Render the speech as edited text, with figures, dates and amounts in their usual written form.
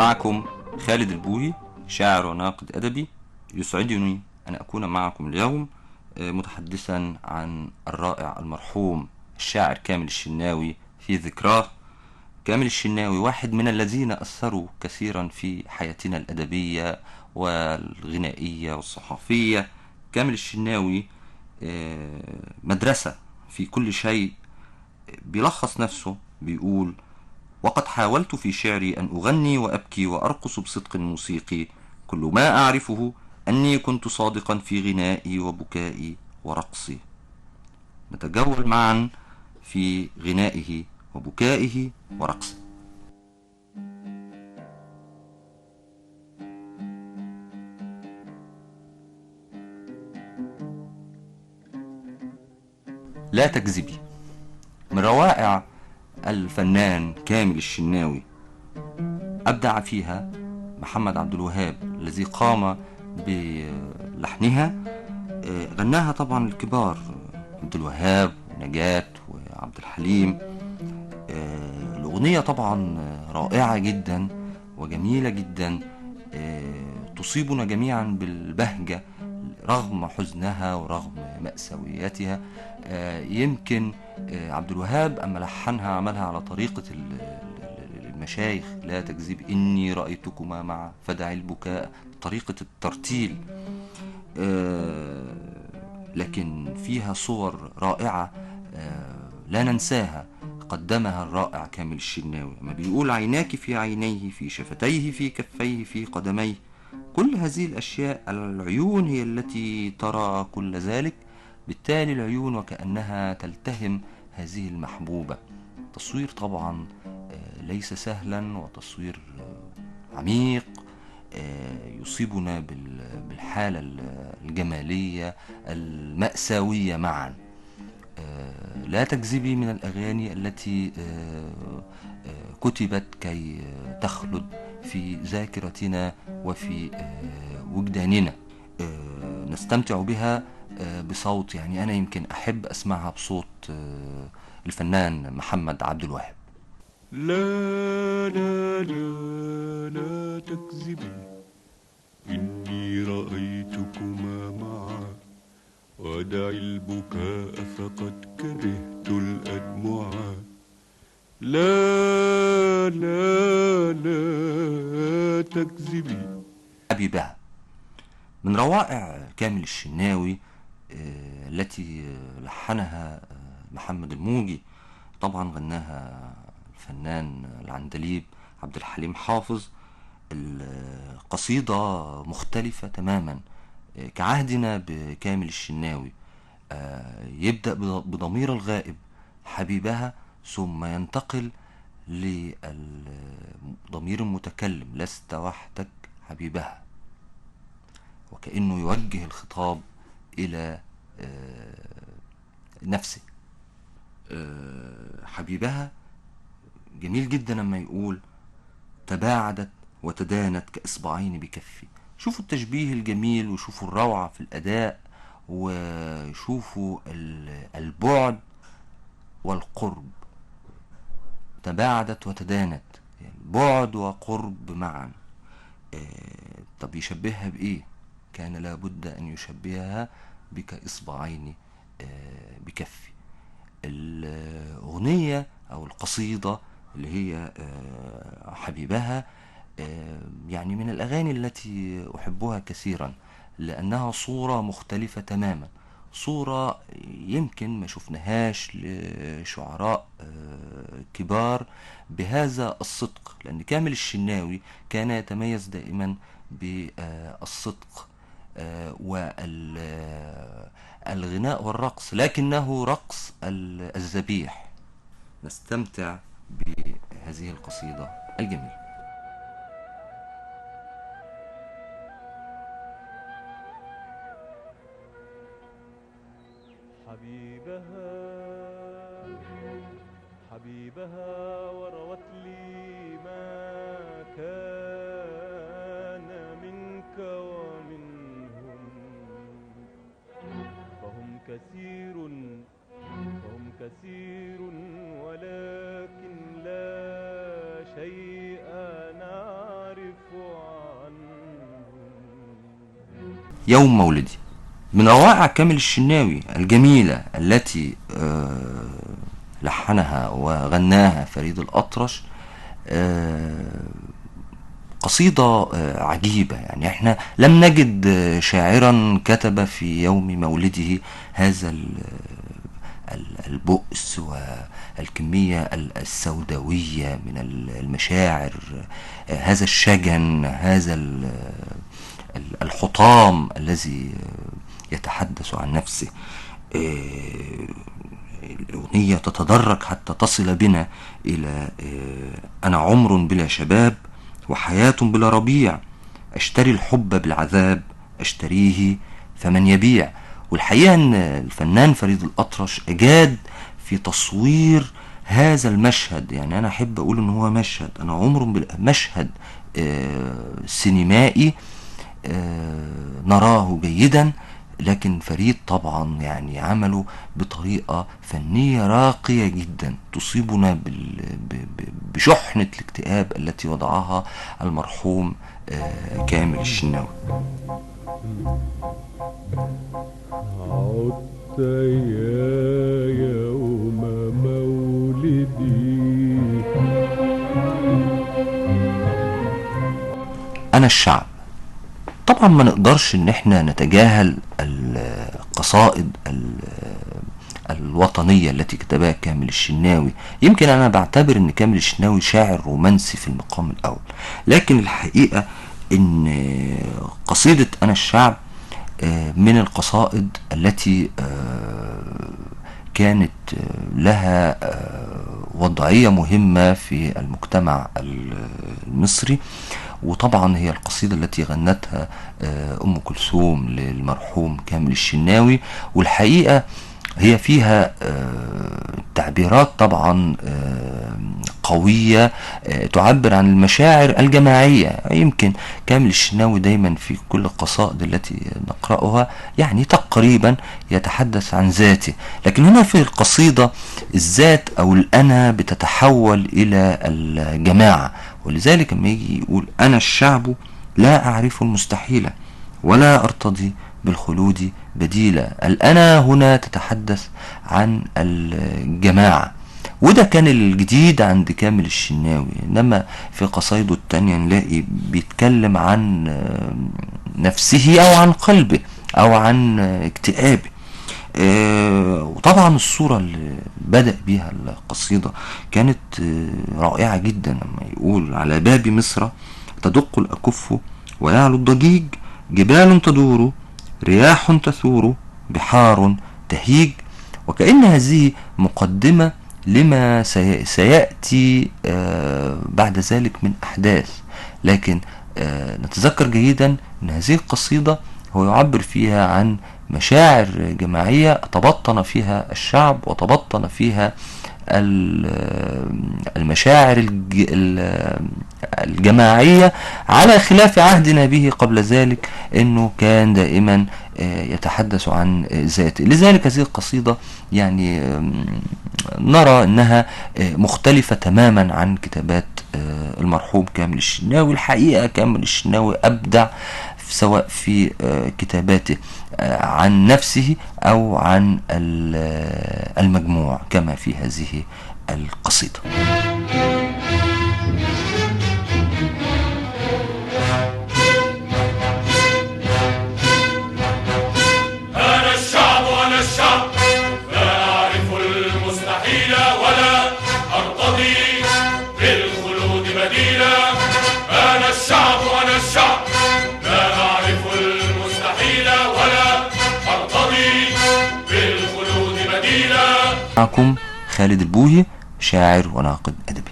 معكم خالد البوهي، شاعر وناقد أدبي. يسعدني أن أكون معكم اليوم متحدثا عن الرائع المرحوم الشاعر كامل الشناوي في ذكراه. كامل الشناوي واحد من الذين أثروا كثيرا في حياتنا الأدبية والغنائية والصحفية. كامل الشناوي مدرسة في كل شيء. بيلخص نفسه بيقول: وقد حاولت في شعري أن أغني وأبكي وأرقص بصدق موسيقي، كل ما أعرفه أني كنت صادقا في غنائي وبكائي ورقصي. نتجول معا في غنائه وبكائه ورقصه. لا تكذبي من روائع الفنان كامل الشناوي، أبدع فيها محمد عبد الوهاب الذي قام بلحنها. غناها طبعا الكبار، عبد الوهاب ونجاة وعبد الحليم. الأغنية طبعا رائعة جدا وجميلة جدا، تصيبنا جميعا بالبهجة رغم حزنها ورغم مأساوياتها. يمكن عبد الوهاب أما لحنها عملها على طريقة المشايخ: لا تكذب إني رأيتكما معا فدع البكاء، طريقة الترتيل. لكن فيها صور رائعة لا ننساها قدمها الرائع كامل الشناوي، ما بيقول: عيناك في عينيه، في شفتيه، في كفيه، في قدميه. كل هذه الأشياء، العيون هي التي ترى كل ذلك، بالتالي العيون وكأنها تلتهم هذه المحبوبة. تصوير طبعا ليس سهلا، وتصوير عميق يصيبنا بالحالة الجمالية المأساوية معا. لا تكذبي من الأغاني التي كتبت كي تخلد في ذاكرتنا وفي وجداننا. نستمتع بها بصوت، يعني أنا يمكن أحب أسمعها بصوت الفنان محمد عبد الوهاب. لا لا لا لا تكذبي إني رأيتكما معا ودع البكاء فقد كرهت الأدمعا. لا لا لا تكذبي. حبيبها من روائع كامل الشناوي التي لحنها محمد الموجي. طبعا غناها الفنان العندليب عبد الحليم حافظ. القصيدة مختلفة تماما كعهدنا بكامل الشناوي. يبدأ بضمير الغائب حبيبها، ثم ينتقل للضمير المتكلم: لست وحدك حبيبها، وكأنه يوجه الخطاب إلى نفسه. حبيبها جميل جدا لما يقول: تباعدت وتدانت كإصبعين بكفي. شوفوا التشبيه الجميل، وشوفوا الروعة في الأداء، وشوفوا البعد والقرب. تباعدت وتدانت، يعني بعد وقرب معا. طب يشبهها بإيه؟ كان لابد أن يشبهها كإصبعين بكفي. الأغنية أو القصيدة اللي هي حبيبها يعني من الأغاني التي أحبها كثيرا، لأنها صورة مختلفة تماما، صورة يمكن ما شفناهاش لشعراء كبار بهذا الصدق، لأن كامل الشناوي كان يتميز دائما بالصدق والغناء والرقص، لكنه رقص الذبيح. نستمتع بهذه القصيدة الجميلة. حبيبها حبيبها وروت لي ما كان منك ومنهم، فهم كثير ولكن لا شيء نعرف يوم مولدي من روائع كامل الشناوي الجميلة التي لحنها وغناها فريد الأطرش. قصيدة عجيبة، يعني احنا لم نجد شاعرا كتب في يوم مولده هذا البؤس والكمية السوداوية من المشاعر، هذا الشجن، هذا الحطام الذي يتحدث عن نفسه. الأغنية تتدرج حتى تصل بنا إلى أنا عمر بلا شباب وحياة بلا ربيع، أشتري الحب بالعذاب أشتريه فمن يبيع. والحقيقة أن الفنان فريد الأطرش أجاد في تصوير هذا المشهد، يعني أنا أحب أقول أنه هو مشهد أنا عمر بلا مشهد سينمائي نراه جيدا، لكن فريد طبعا يعني عمله بطريقة فنية راقية جدا تصيبنا بشحنة الاكتئاب التي وضعها المرحوم كامل الشناوي. عدت يا يوم مولدي. أنا الشعب. طبعا ما نقدرش ان احنا نتجاهل القصائد الوطنية التي كتبها كامل الشناوي. يمكن انا بعتبر ان كامل الشناوي شاعر رومانسي في المقام الاول، لكن الحقيقة ان قصيدة انا الشعب من القصائد التي كانت لها وضعية مهمة في المجتمع المصري. وطبعا هي القصيدة التي غنتها أم كلثوم للمرحوم كامل الشناوي، والحقيقة هي فيها تعبيرات طبعا قوية تعبر عن المشاعر الجماعية. يمكن كامل الشناوي دايما في كل القصائد التي نقرأها يعني تقريبا يتحدث عن ذاته، لكن هنا في القصيدة الذات أو الأنا بتتحول إلى الجماعة. ولذلك لما يجي يقول أنا الشعب لا أعرف المستحيل ولا أرتضي بالخلود بديلا، الأنا هنا تتحدث عن الجماعة، وده كان الجديد عند كامل الشناوي. إنما في قصايده التانية نلاقي بيتكلم عن نفسه أو عن قلبه أو عن اكتئابه. وطبعا الصورة اللي بدأ بيها القصيدة كانت رائعة جدا، لما يقول على باب مصر تدق الأكف ويعلو الضجيج، جبال تدور رياح تثور بحار تهيج. وكأن هذه مقدمة لما سيأتي بعد ذلك من أحداث، لكن نتذكر جيدا أن هذه القصيدة هو يعبر فيها عن مشاعر جماعية تبطن فيها الشعب وتبطن فيها المشاعر الجماعية، على خلاف عهدنا به قبل ذلك انه كان دائما يتحدث عن ذاته. لذلك هذه القصيدة يعني نرى انها مختلفة تماما عن كتابات المرحوم كامل الشناوي. الحقيقة كامل الشناوي ابدع سواء في كتاباته عن نفسه أو عن المجموع كما في هذه القصيدة. أنا الشعب وأنا الشعب لا أعرف المستحيل ولا أرتضي بالخلود بديلا. أنا الشعب وأنا الشعب لا أعرف المستحيل ولا أرتضي بالخلود بديلا. معكم خالد البوهي، شاعر وناقد أدبي.